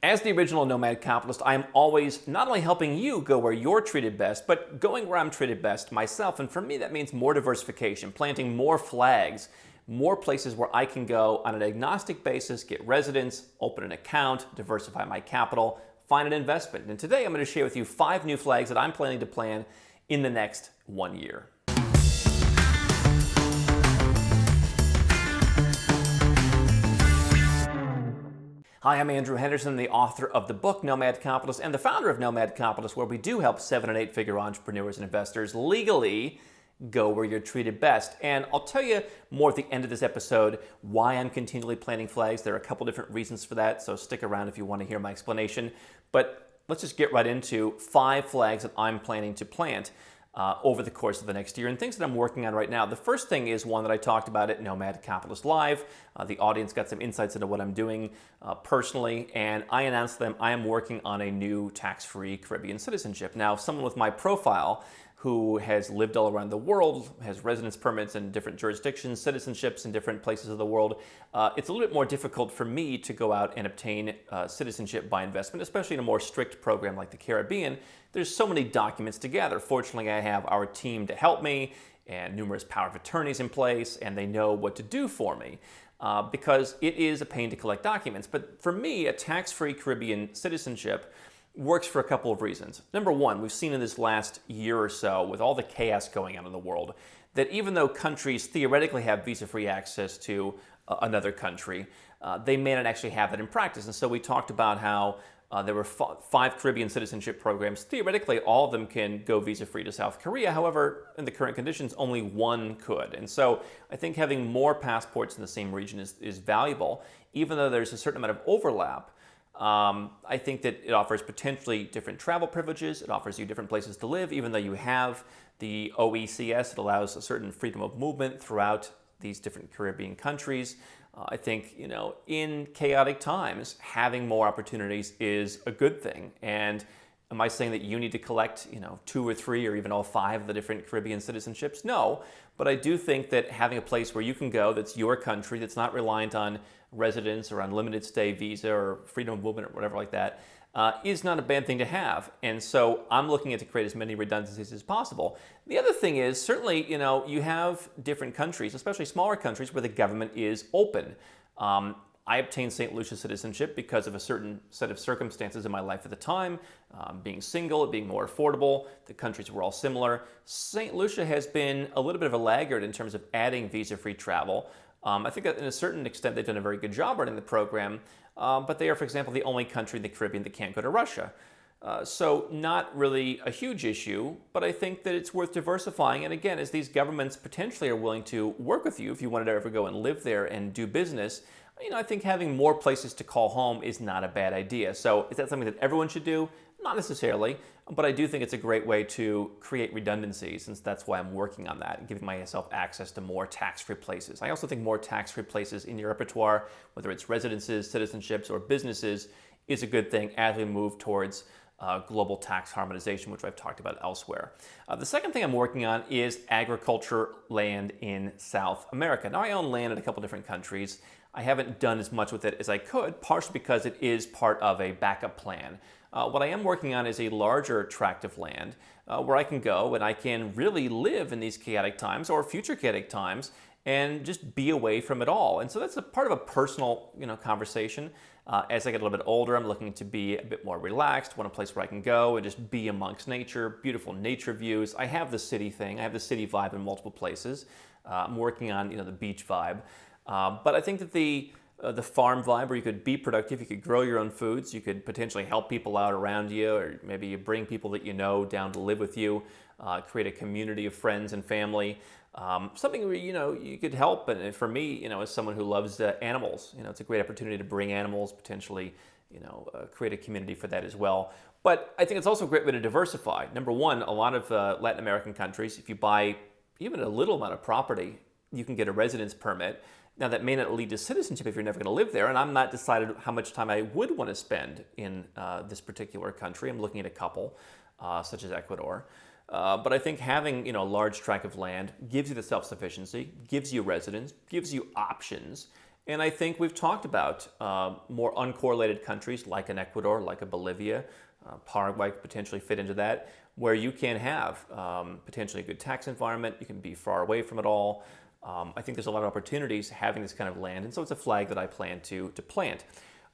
As the original Nomad Capitalist, I am always not only helping you go where you're treated best, but going where I'm treated best myself. And for me, that means more diversification, planting more flags, more places where I can go on an agnostic basis, get residence, open an account, diversify my capital, find an investment. And today I'm going to share with you 5 new flags that I'm planning to plan in the next 1 year. Hi, I'm Andrew Henderson, the author of the book Nomad Capitalist and the founder of Nomad Capitalist, where we do help 7- and 8-figure entrepreneurs and investors legally go where you're treated best. And I'll tell you more at the end of this episode why I'm continually planting flags. There are a couple different reasons for that, so stick around if you want to hear my explanation. But let's just get right into 5 flags that I'm planning to plant over the course of the next year, and things that I'm working on right now. The first thing is one that I talked about at Nomad Capitalist Live. The audience got some insights into what I'm doing personally, and I announced to them I am working on a new tax-free Caribbean citizenship. Now, someone with my profile who has lived all around the world, has residence permits in different jurisdictions, citizenships in different places of the world, it's a little bit more difficult for me to go out and obtain citizenship by investment, especially in a more strict program like the Caribbean. There's so many documents to gather. Fortunately, I have our team to help me and numerous power of attorneys in place, and they know what to do for me because it is a pain to collect documents. But for me, a tax-free Caribbean citizenship works for a couple of reasons. Number one, we've seen in this last year or so, with all the chaos going on in the world, that even though countries theoretically have visa-free access to another country, they may not actually have that in practice. And so we talked about how there were 5 Caribbean citizenship programs. Theoretically, all of them can go visa-free to South Korea. However, in the current conditions, only one could. And so I think having more passports in the same region is valuable, even though there's a certain amount of overlap. I think that it offers potentially different travel privileges. It offers you different places to live, even though you have the OECS. It allows a certain freedom of movement throughout these different Caribbean countries. I think, in chaotic times, having more opportunities is a good thing. And am I saying that you need to collect, 2 or 3 or even all 5 of the different Caribbean citizenships? No, but I do think that having a place where you can go that's your country, that's not reliant on residence or unlimited stay visa or freedom of movement or whatever like that, is not a bad thing to have. And so I'm looking at to create as many redundancies as possible. The other thing is, certainly, you have different countries, especially smaller countries, where the government is open. I obtained St. Lucia citizenship because of a certain set of circumstances in my life at the time, being single, it being more affordable, the countries were all similar. St. Lucia has been a little bit of a laggard in terms of adding visa-free travel. I think that in a certain extent they've done a very good job running the program, but they are, for example, the only country in the Caribbean that can't go to Russia. So not really a huge issue, but I think that it's worth diversifying. And again, as these governments potentially are willing to work with you if you wanted to ever go and live there and do business, I think having more places to call home is not a bad idea. So is that something that everyone should do? Not necessarily, but I do think it's a great way to create redundancies, since that's why I'm working on that and giving myself access to more tax-free places. I also think more tax-free places in your repertoire, whether it's residences, citizenships, or businesses, is a good thing as we move towards global tax harmonization, which I've talked about elsewhere. The second thing I'm working on is agriculture land in South America. Now, I own land in a couple different countries. I haven't done as much with it as I could, partially because it is part of a backup plan. What I am working on is a larger tract of land where I can go and I can really live in these chaotic times or future chaotic times and just be away from it all. And so that's a part of a personal, conversation. As I get a little bit older, I'm looking to be a bit more relaxed, want a place where I can go and just be amongst nature, beautiful nature views. I have the city thing. I have the city vibe in multiple places. I'm working on, the beach vibe. But I think that the farm vibe, where you could be productive, you could grow your own foods, you could potentially help people out around you, or maybe you bring people that you know down to live with you, create a community of friends and family. Something where, you could help. And for me, as someone who loves animals, it's a great opportunity to bring animals, potentially, create a community for that as well. But I think it's also a great way to diversify. Number one, a lot of Latin American countries, if you buy even a little amount of property, you can get a residence permit. Now, that may not lead to citizenship if you're never going to live there, and I'm not decided how much time I would want to spend in this particular country. I'm looking at a couple, such as Ecuador. But I think having a large tract of land gives you the self-sufficiency, gives you residence, gives you options, And I think we've talked about more uncorrelated countries like an Ecuador, like a Bolivia, Paraguay could potentially fit into that, where you can have potentially a good tax environment. You can be far away from it all. I think there's a lot of opportunities having this kind of land, and so it's a flag that I plan to plant.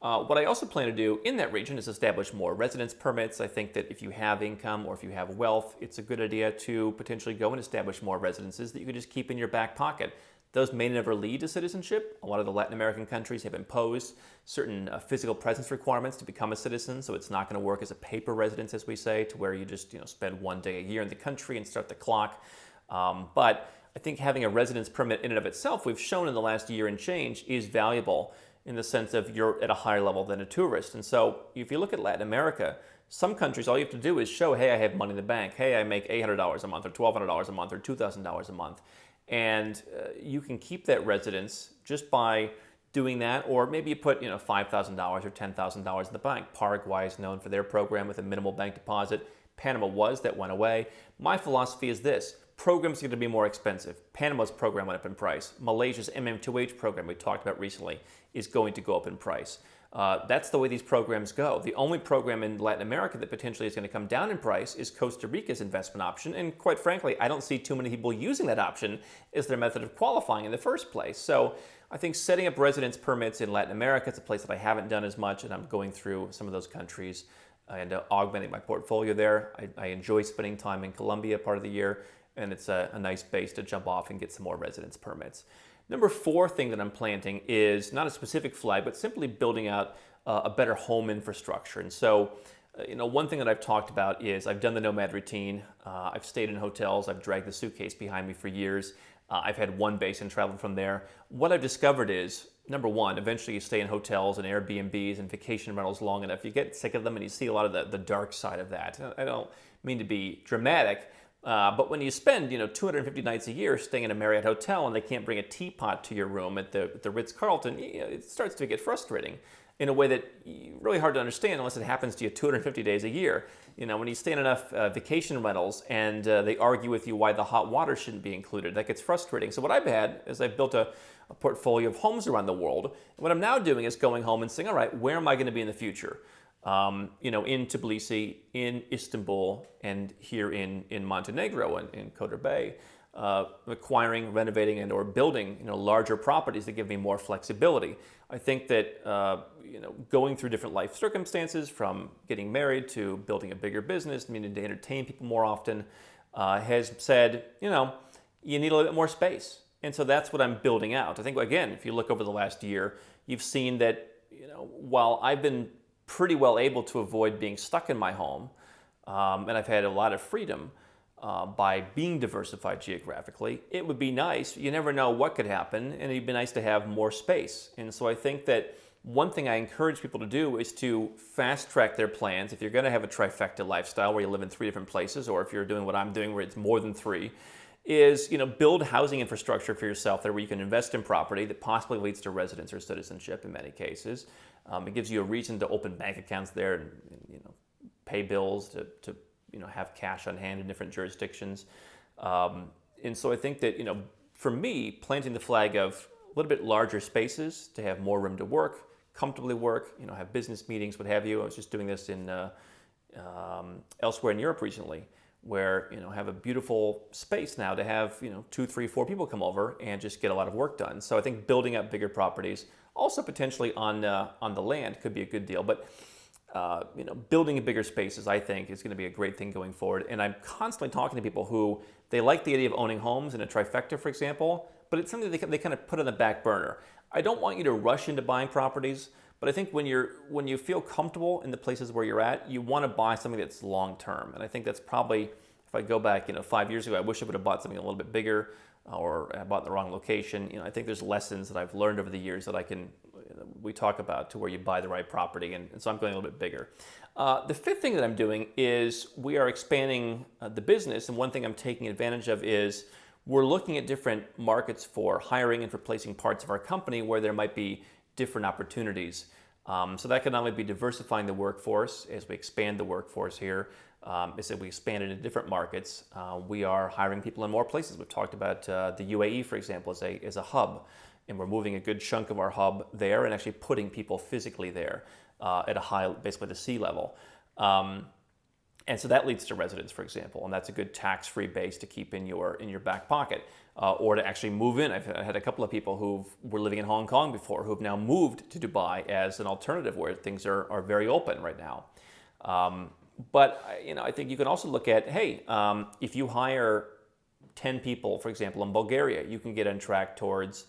What I also plan to do in that region is establish more residence permits. I think that if you have income or if you have wealth, it's a good idea to potentially go and establish more residences that you can just keep in your back pocket. Those may never lead to citizenship. A lot of the Latin American countries have imposed certain physical presence requirements to become a citizen, so it's not going to work as a paper residence, as we say, to where you just spend one day a year in the country and start the clock. But I think having a residence permit in and of itself, we've shown in the last year and change, is valuable in the sense of you're at a higher level than a tourist. And so if you look at Latin America, some countries, all you have to do is show, hey, I have money in the bank. Hey, I make $800 a month or $1,200 a month or $2,000 a month. And you can keep that residence just by doing that, or maybe you put $5,000 or $10,000 in the bank. Paraguay is known for their program with a minimal bank deposit. Panama was, that went away. My philosophy is this: programs are going to be more expensive. Panama's program went up in price. Malaysia's MM2H program we talked about recently is going to go up in price. That's the way these programs go. The only program in Latin America that potentially is going to come down in price is Costa Rica's investment option. And quite frankly, I don't see too many people using that option as their method of qualifying in the first place. So I think setting up residence permits in Latin America is a place that I haven't done as much, and I'm going through some of those countries and augmenting my portfolio there. I enjoy spending time in Colombia part of the year, and it's a nice base to jump off and get some more residence permits. Number 4 thing that I'm planting is not a specific flag, but simply building out a better home infrastructure. And so, one thing that I've talked about is I've done the nomad routine. I've stayed in hotels. I've dragged the suitcase behind me for years. I've had one base and traveled from there. What I've discovered is, number 1, eventually you stay in hotels and Airbnbs and vacation rentals long enough, you get sick of them and you see a lot of the dark side of that. I don't mean to be dramatic, but when you spend 250 nights a year staying in a Marriott hotel and they can't bring a teapot to your room at the Ritz-Carlton, it starts to get frustrating in a way that really hard to understand unless it happens to you 250 days a year. When you stay in enough vacation rentals and they argue with you why the hot water shouldn't be included, that gets frustrating. So what I've had is I've built a portfolio of homes around the world. And what I'm now doing is going home and saying, all right, where am I going to be in the future? In Tbilisi, in Istanbul, and here in Montenegro and in Kotor Bay, acquiring, renovating, and or building larger properties that give me more flexibility. I think that going through different life circumstances, from getting married to building a bigger business, needing to entertain people more often, has said you need a little bit more space, and so that's what I'm building out. I think again, if you look over the last year, you've seen that while I've been pretty well able to avoid being stuck in my home, and I've had a lot of freedom by being diversified geographically. It would be nice, you never know what could happen, and it'd be nice to have more space. And so I think that one thing I encourage people to do is to fast track their plans. If you're going to have a trifecta lifestyle where you live in 3 different places, or if you're doing what I'm doing where it's more than 3, is build housing infrastructure for yourself there where you can invest in property that possibly leads to residence or citizenship in many cases. It gives you a reason to open bank accounts there and pay bills, to have cash on hand in different jurisdictions. And so I think that for me, planting the flag of a little bit larger spaces to have more room to work, comfortably work, have business meetings, what have you. I was just doing this in elsewhere in Europe recently, where have a beautiful space now to have 2, 3, 4 people come over and just get a lot of work done. So I think building up bigger properties, also potentially on the land, could be a good deal. But building bigger spaces, I think, is going to be a great thing going forward. And I'm constantly talking to people who they like the idea of owning homes in a trifecta, for example, but it's something they kind of put on the back burner. I don't want you to rush into buying properties, but I think when you feel comfortable in the places where you're at, you want to buy something that's long term. And I think that's probably, if I go back 5 years ago, I wish I would have bought something a little bit bigger, or I bought in the wrong location. I think there's lessons that I've learned over the years that we talk about, to where you buy the right property, and so I'm going a little bit bigger. The 5th thing that I'm doing is we are expanding the business, and one thing I'm taking advantage of is we're looking at different markets for hiring and for placing parts of our company where there might be different opportunities. So that can not only be diversifying the workforce as we expand the workforce here, is that we expand into different markets. We are hiring people in more places. We've talked about the UAE, for example, as a hub. and we're moving a good chunk of our hub there and actually putting people physically there at a high, basically the sea level. And so that leads to residence, for example, and that's a good tax-free base to keep in your back pocket, or to actually move in. I've had a couple of people who were living in Hong Kong before who have now moved to Dubai as an alternative where things are very open right now. But I think you can also look at, hey, if you hire 10 people, for example, in Bulgaria, you can get on track towards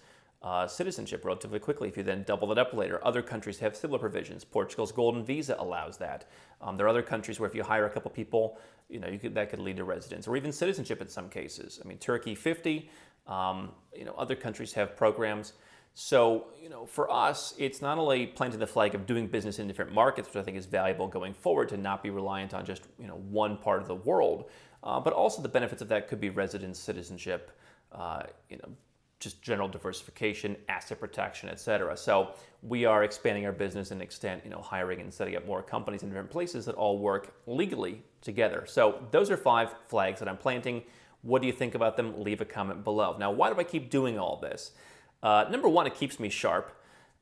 citizenship relatively quickly if you then double it up later. Other countries have similar provisions. Portugal's golden visa allows that. There are other countries where if you hire a couple people, that could lead to residence or even citizenship in some cases. I mean, Turkey 50. Other countries have programs. So, for us, it's not only planting the flag of doing business in different markets, which I think is valuable going forward to not be reliant on just one part of the world, but also the benefits of that could be residence, citizenship, just general diversification, asset protection, et cetera. So we are expanding our business and extent, hiring and setting up more companies in different places that all work legally together. So those are 5 flags that I'm planting. What do you think about them? Leave a comment below. Now, why do I keep doing all this? Number one, it keeps me sharp.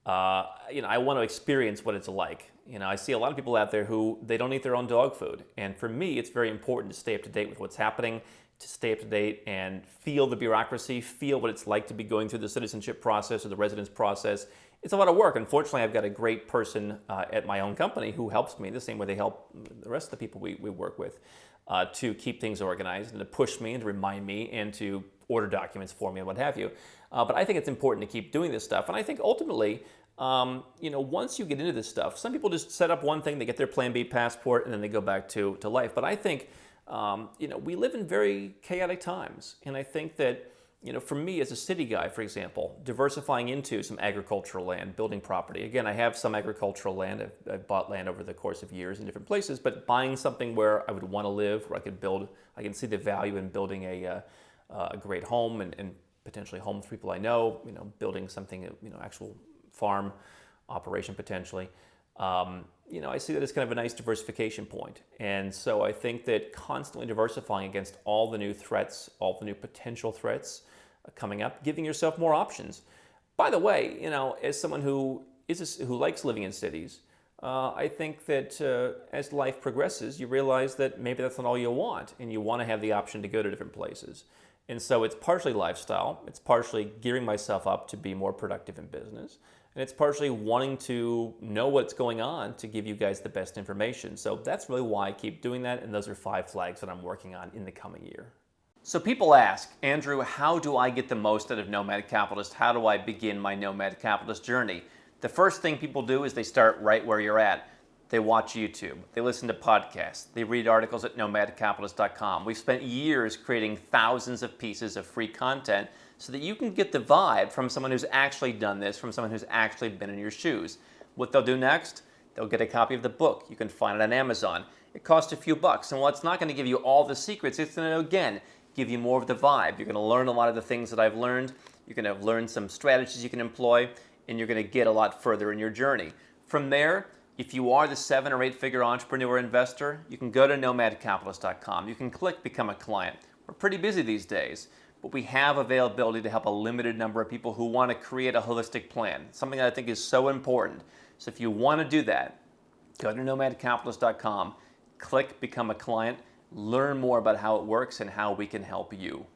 I want to experience what it's like. I see a lot of people out there who they don't eat their own dog food. And for me, it's very important to stay up to date with what's happening, to stay up to date and feel the bureaucracy, feel what it's like to be going through the citizenship process or the residence process. It's a lot of work. Unfortunately, I've got a great person at my own company who helps me the same way they help the rest of the people we work with to keep things organized and to push me and to remind me and to order documents for me and what have you. But I think it's important to keep doing this stuff. And I think ultimately, once you get into this stuff, some people just set up one thing, they get their Plan B passport, and then they go back to life. But I think, we live in very chaotic times. And I think that, for me as a city guy, for example, diversifying into some agricultural land, building property. Again, I have some agricultural land. I've bought land over the course of years in different places, but buying something where I would want to live, where I can see the value in building a great home and potentially home for people I know, building something, actual farm operation potentially. I see that as kind of a nice diversification point. And so I think that constantly diversifying against all the new threats, all the new potential threats coming up, giving yourself more options. By the way, as someone who likes living in cities, I think that as life progresses, you realize that maybe that's not all you want, and you want to have the option to go to different places. And so it's partially lifestyle, it's partially gearing myself up to be more productive in business, and it's partially wanting to know what's going on to give you guys the best information. So that's really why I keep doing that, and those are 5 flags that I'm working on in the coming year. So people ask, Andrew, how do I get the most out of Nomad Capitalist? How do I begin my Nomad Capitalist journey? The first thing people do is they start right where you're at. They watch YouTube, they listen to podcasts, they read articles at nomadcapitalist.com. We've spent years creating thousands of pieces of free content so that you can get the vibe from someone who's actually done this, from someone who's actually been in your shoes. What they'll do next, they'll get a copy of the book. You can find it on Amazon. It costs a few bucks, and while it's not going to give you all the secrets, it's going to, again, give you more of the vibe. You're going to learn a lot of the things that I've learned. You're going to learn some strategies you can employ, and you're going to get a lot further in your journey. From there, if you are the 7 or 8 figure entrepreneur investor, you can go to nomadcapitalist.com. You can click Become a Client. We're pretty busy these days, but we have availability to help a limited number of people who want to create a holistic plan, something that I think is so important. So if you want to do that, go to nomadcapitalist.com, click Become a Client, learn more about how it works and how we can help you.